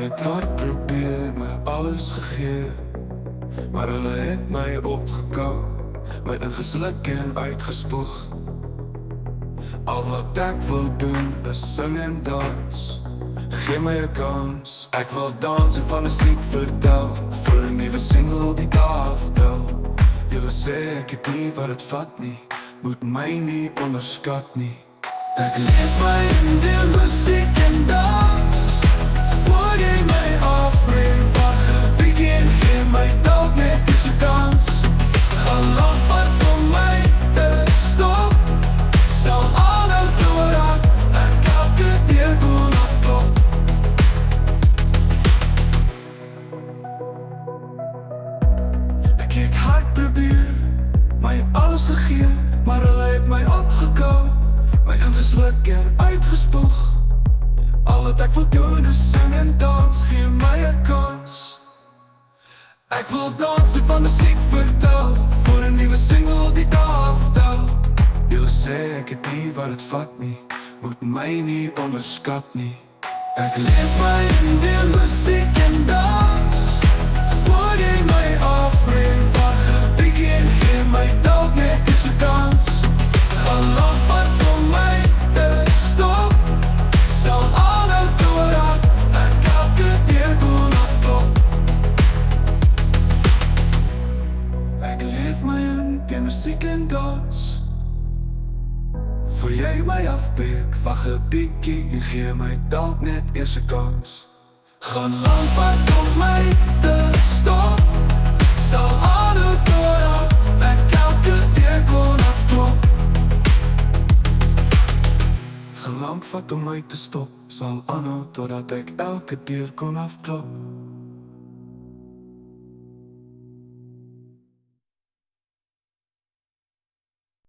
het hard probeer, my alles gegee, maar hulle het my opgekou, my ingesluk en uitgespoeg. Al wat ek wil doen is sing en dans, gee my 'n kans. Ek wil dans en van musiek vertel, vir 'n nuwe single die dag aftel. Julle sê ek het nie wat het vat nie, moet my nie onderskat nie. Ek leef my in die musiek en dans, voor jy my afbreek, wacht 'n bietjie en gee my dalk net deze kans. Gaan lang vat om my te stop, sal aanhou totdat ek elke deur kon afklop. Ek het hard probeer, my alles gegee, maar hulle het my opgekou, my ingesluk en uitgespoeg. Al wat ek wil doen is sing en dans, gee my 'n kans. Ek wil dans en van musiek vertel, voor 'n nuwe single die dag aftel. Julle sê ek het nie wat het vat nie, moet my nie onderskat nie. Ek leef my in die musiek en dans, voor jy my afbreek, wacht 'n bietjie en gee my dalk net deze kans. Gaan lang vat om my te stop, sal aanhou totdat ek elke deur kon afklop. Ek leef my in die musiek en dans, voor jy my afbreek, wacht 'n bietjie en gee my dalk net eers 'n kans. Gaan lang vat om my te stop, sal aanhou totdat ek elke deur kon afklop. Gaan lang vat om my te stop, sal aanhou totdat ek elke deur kon afklop.